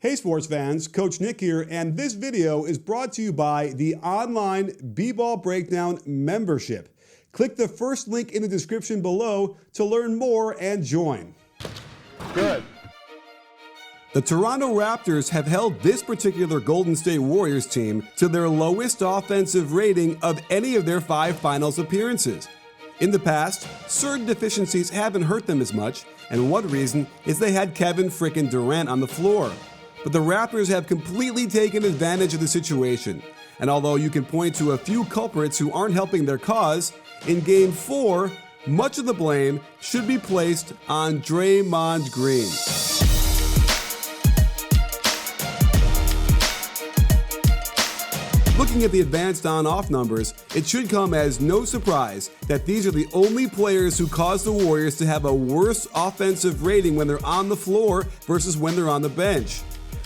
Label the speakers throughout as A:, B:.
A: Hey sports fans, Coach Nick here, and this video is brought to you by the online BBallBreakdown membership. Click the first link in the description below to learn more and join.
B: Good.
A: The Toronto Raptors have held this particular Golden State Warriors team to their lowest offensive rating of any of their 5 finals appearances. In the past, certain deficiencies haven't hurt them as much, and one reason is they had Kevin frickin' Durant on the floor. But the Raptors have completely taken advantage of the situation, and although you can point to a few culprits who aren't helping their cause, in Game 4, much of the blame should be placed on Draymond Green. Looking at the advanced on-off numbers, it should come as no surprise that these are the only players who cause the Warriors to have a worse offensive rating when they're on the floor versus when they're on the bench.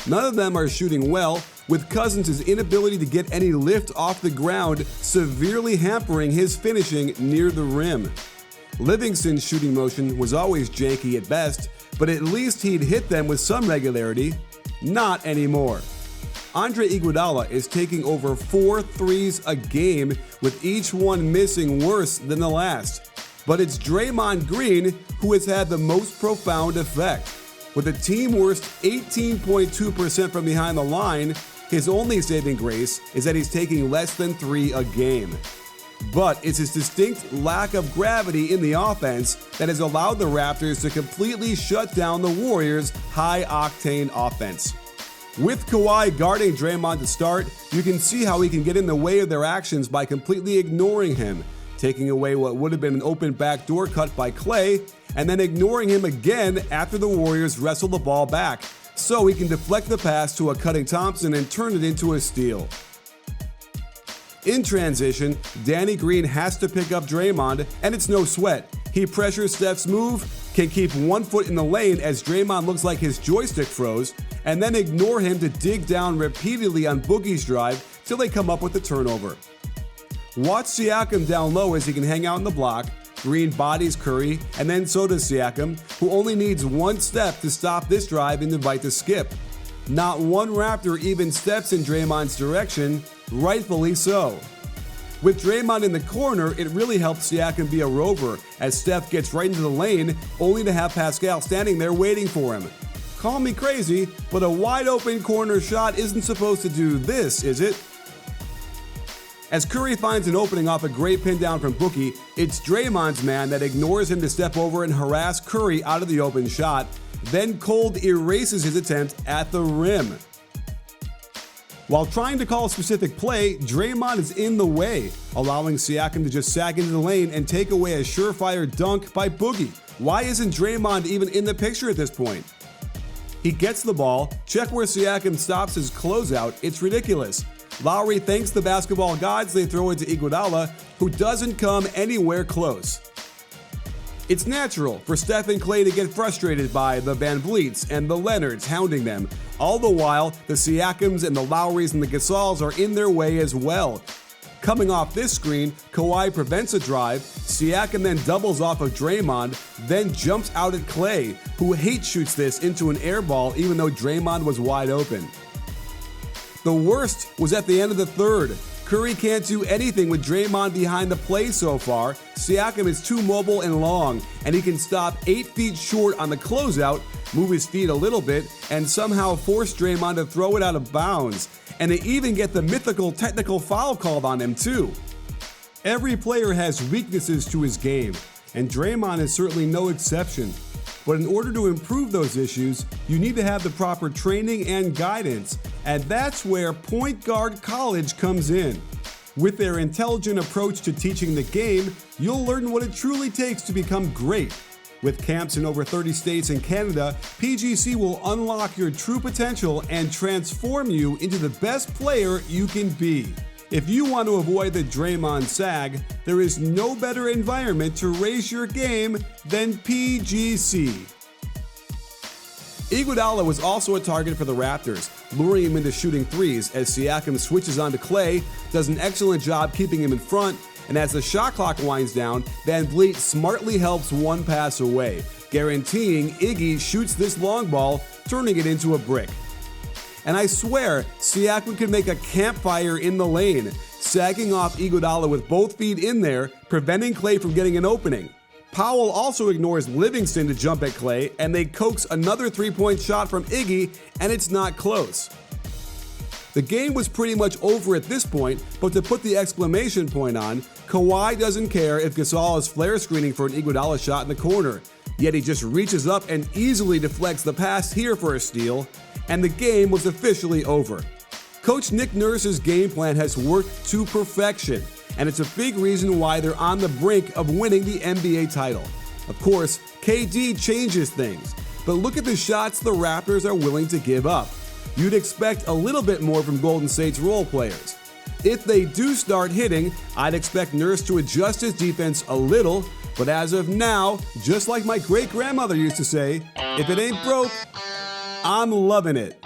A: None of them are shooting well, with Cousins' inability to get any lift off the ground severely hampering his finishing near the rim. Livingston's shooting motion was always janky at best, but at least he'd hit them with some regularity. Not anymore. Andre Iguodala is taking over 4 threes a game, with each one missing worse than the last. But it's Draymond Green who has had the most profound effect. With a team worst 18.2% from behind the line, his only saving grace is that he's taking less than 3 a game. But it's his distinct lack of gravity in the offense that has allowed the Raptors to completely shut down the Warriors' high-octane offense. With Kawhi guarding Draymond to start, you can see how he can get in the way of their actions by completely ignoring him, taking away what would have been an open backdoor cut by Klay, and then ignoring him again after the Warriors wrestle the ball back, so he can deflect the pass to a cutting Thompson and turn it into a steal. In transition, Danny Green has to pick up Draymond, and it's no sweat. He pressures Steph's move, can keep one foot in the lane as Draymond looks like his joystick froze, and then ignore him to dig down repeatedly on Boogie's drive till they come up with the turnover. Watch Siakam down low as he can hang out in the block. Green bodies Curry, and then so does Siakam, who only needs one step to stop this drive and invite the skip. Not one Raptor even steps in Draymond's direction, rightfully so. With Draymond in the corner, it really helps Siakam be a rover, as Steph gets right into the lane, only to have Pascal standing there waiting for him. Call me crazy, but a wide open corner shot isn't supposed to do this, is it? As Curry finds an opening off a great pin down from Boogie, it's Draymond's man that ignores him to step over and harass Curry out of the open shot, then cold erases his attempt at the rim. While trying to call a specific play, Draymond is in the way, allowing Siakam to just sag into the lane and take away a surefire dunk by Boogie. Why isn't Draymond even in the picture at this point? He gets the ball, check where Siakam stops his closeout, it's ridiculous. Lowry thanks the basketball gods, they throw it to Iguodala, who doesn't come anywhere close. It's natural for Steph and Klay to get frustrated by the Van Vliets and the Leonards hounding them. All the while, the Siakams and the Lowrys and the Gasols are in their way as well. Coming off this screen, Kawhi prevents a drive, Siakam then doubles off of Draymond, then jumps out at Klay, who hate shoots this into an air ball even though Draymond was wide open. The worst was at the end of the third. Curry can't do anything with Draymond behind the play so far. Siakam is too mobile and long, and he can stop 8 feet short on the closeout, move his feet a little bit, and somehow force Draymond to throw it out of bounds. And they even get the mythical technical foul called on him too. Every player has weaknesses to his game, and Draymond is certainly no exception. But in order to improve those issues, you need to have the proper training and guidance, and that's where Point Guard College comes in. With their intelligent approach to teaching the game, you'll learn what it truly takes to become great. With camps in over 30 states and Canada, PGC will unlock your true potential and transform you into the best player you can be. If you want to avoid the Draymond sag, there is no better environment to raise your game than PGC. Iguodala was also a target for the Raptors, luring him into shooting threes as Siakam switches onto Klay, does an excellent job keeping him in front, and as the shot clock winds down, Van Vliet smartly helps one pass away, guaranteeing Iggy shoots this long ball, turning it into a brick. And I swear, Siakam could make a campfire in the lane, sagging off Iguodala with both feet in there, preventing Klay from getting an opening. Powell also ignores Livingston to jump at Klay, and they coax another three-point shot from Iggy, and it's not close. The game was pretty much over at this point, but to put the exclamation point on, Kawhi doesn't care if Gasol is flare screening for an Iguodala shot in the corner, yet he just reaches up and easily deflects the pass here for a steal, and the game was officially over. Coach Nick Nurse's game plan has worked to perfection, and it's a big reason why they're on the brink of winning the NBA title. Of course, KD changes things, but look at the shots the Raptors are willing to give up. You'd expect a little bit more from Golden State's role players. If they do start hitting, I'd expect Nurse to adjust his defense a little, but as of now, just like my great-grandmother used to say, if it ain't broke, I'm loving it.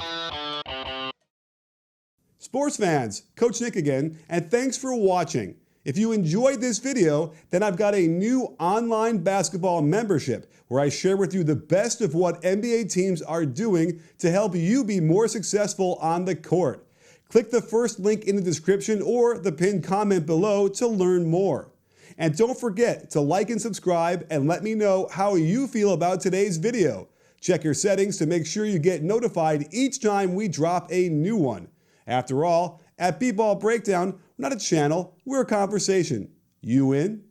A: Sports fans, Coach Nick again, and thanks for watching. If you enjoyed this video, then I've got a new online basketball membership where I share with you the best of what NBA teams are doing to help you be more successful on the court. Click the first link in the description or the pinned comment below to learn more. And don't forget to like and subscribe and let me know how you feel about today's video. Check your settings to make sure you get notified each time we drop a new one. After all, at BBallBreakdown, we're not a channel, we're a conversation. You in?